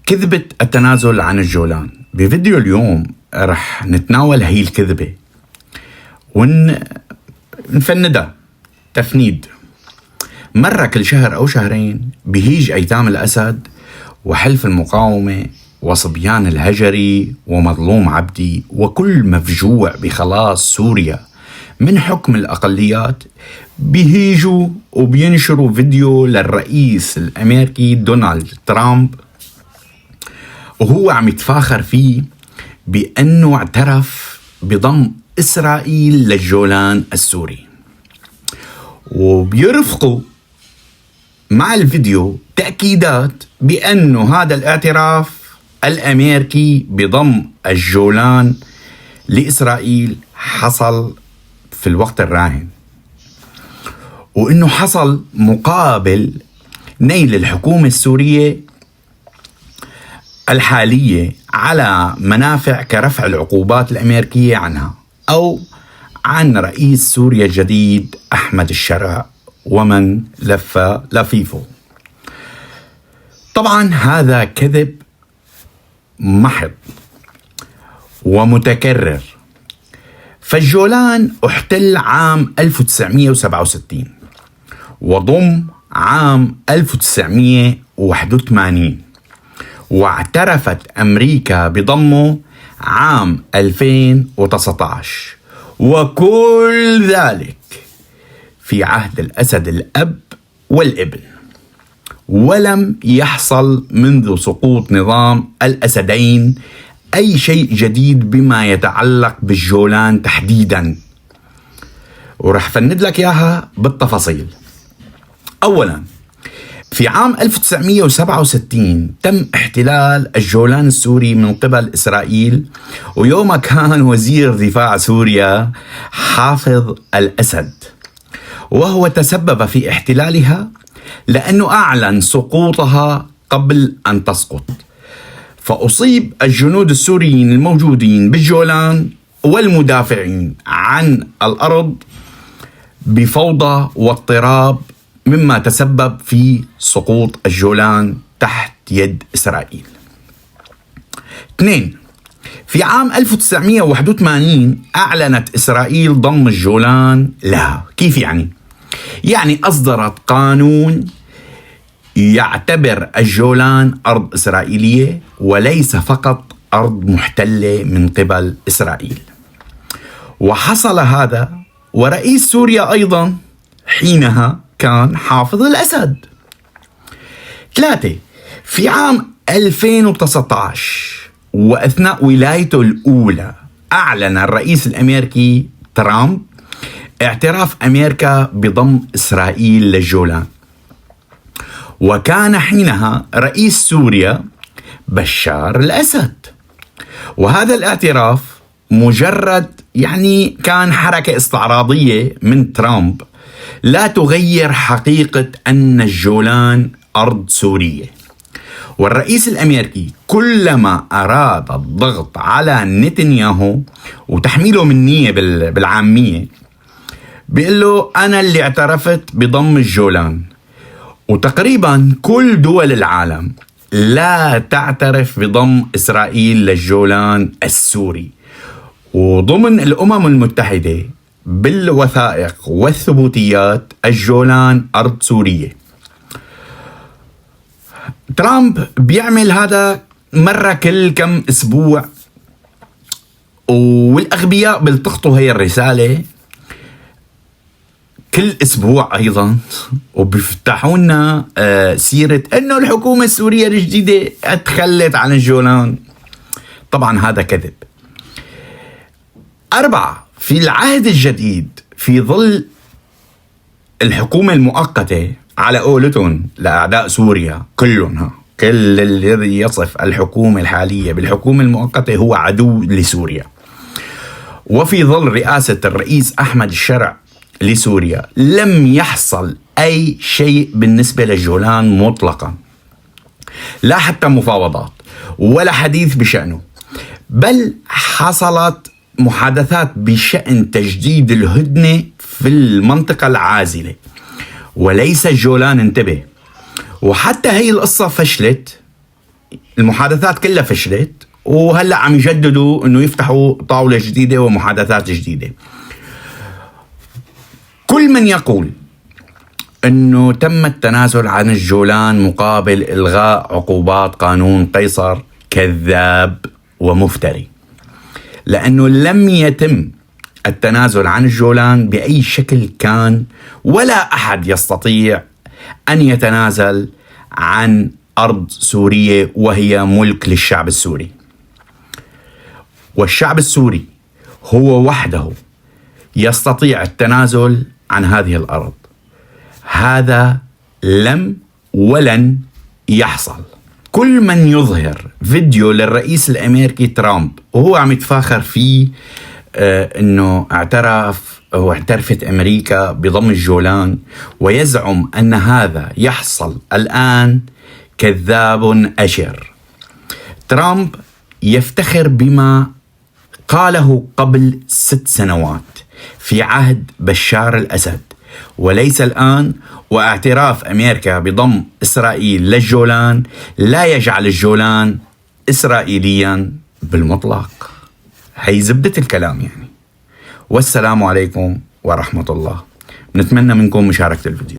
كذبة التنازل عن الجولان. بفيديو اليوم رح نتناول هي الكذبة ونفندها تفنيد. مرة كل شهر أو شهرين بهيج أيتام الأسد وحلف المقاومة وصبيان الهجري ومظلوم عبدي وكل مفجوع بخلاص سوريا من حكم الأقليات بيهيجوا وبينشروا فيديو للرئيس الأمريكي دونالد ترامب وهو عم يتفاخر فيه بأنه اعترف بضم إسرائيل للجولان السوري، وبيرفقوا مع الفيديو تأكيدات بأنه هذا الاعتراف الأمريكي بضم الجولان لإسرائيل حصل في الوقت الراهن، وأنه حصل مقابل نيل الحكومة السورية الحالية على منافع كرفع العقوبات الأمريكية عنها أو عن رئيس سوريا الجديد أحمد الشرع ومن لف لفيفه. طبعا هذا كذب محض ومتكرر. فالجولان احتل عام 1967 وضم عام 1981 واعترفت أمريكا بضمه عام 2019، وكل ذلك في عهد الأسد الأب والابن، ولم يحصل منذ سقوط نظام الأسدين أي شيء جديد بما يتعلق بالجولان تحديدا، ورح فند لك إياها بالتفاصيل. أولا، في عام 1967 تم احتلال الجولان السوري من قبل إسرائيل، ويوم كان وزير دفاع سوريا حافظ الأسد، وهو تسبب في احتلالها لأنه أعلن سقوطها قبل أن تسقط. فأصيب الجنود السوريين الموجودين بالجولان والمدافعين عن الأرض بفوضى واضطراب، مما تسبب في سقوط الجولان تحت يد إسرائيل. 2. في عام 1981 أعلنت إسرائيل ضم الجولان لها. كيف يعني؟ يعني أصدرت قانون يعتبر الجولان أرض إسرائيلية وليس فقط أرض محتلة من قبل إسرائيل. وحصل هذا ورئيس سوريا أيضا حينها كان حافظ الأسد. 3. في عام 2019 وأثناء ولايته الأولى أعلن الرئيس الأمريكي ترامب اعتراف أمريكا بضم إسرائيل للجولان، وكان حينها رئيس سوريا بشار الأسد. وهذا الاعتراف مجرد كان حركة استعراضية من ترامب لا تغير حقيقة أن الجولان أرض سورية. والرئيس الأمريكي كلما أراد الضغط على نتنياهو وتحميله من نية بالعامية بيقول له أنا اللي اعترفت بضم الجولان، وتقريبا كل دول العالم لا تعترف بضم إسرائيل للجولان السوري، وضمن الأمم المتحدة بالوثائق والثبوتيات الجولان أرض سورية. ترامب بيعمل هذا مرة كل كم أسبوع، والأغبياء بيلتقطوا هي الرسالة كل أسبوع أيضا، وبيفتحوا لنا سيرة أنه الحكومة السورية الجديدة اتخلت عن الجولان. طبعا هذا كذب. 4. في العهد الجديد في ظل الحكومة المؤقتة على قولتهم لأعداء سوريا كلهم، كل الذي يصف الحكومة الحالية بالحكومة المؤقتة هو عدو لسوريا. وفي ظل رئاسة الرئيس أحمد الشرع لسوريا لم يحصل أي شيء بالنسبة للجولان مطلقا، لا حتى مفاوضات ولا حديث بشأنه، بل حصلت محادثات بشأن تجديد الهدنة في المنطقة العازلة وليس الجولان. انتبه. وحتى هي القصة فشلت المحادثات كلها فشلت، وهلأ عم يجددوا أنه يفتحوا طاولة جديدة ومحادثات جديدة. كل من يقول أنه تم التنازل عن الجولان مقابل إلغاء عقوبات قانون قيصر كذاب ومفتري، لأنه لم يتم التنازل عن الجولان بأي شكل كان، ولا أحد يستطيع أن يتنازل عن أرض سورية وهي ملك للشعب السوري، والشعب السوري هو وحده يستطيع التنازل عن هذه الأرض. هذا لم ولن يحصل. كل من يظهر فيديو للرئيس الأمريكي ترامب وهو عم يتفاخر فيه أنه اعترفت أمريكا بضم الجولان ويزعم أن هذا يحصل الآن كذاب أشر. ترامب يفتخر بما قاله قبل 6 سنوات في عهد بشار الأسد وليس الآن، واعتراف أمريكا بضم إسرائيل للجولان لا يجعل الجولان إسرائيليا بالمطلق. هي زبدة الكلام يعني. والسلام عليكم ورحمة الله. نتمنى منكم مشاركة الفيديو.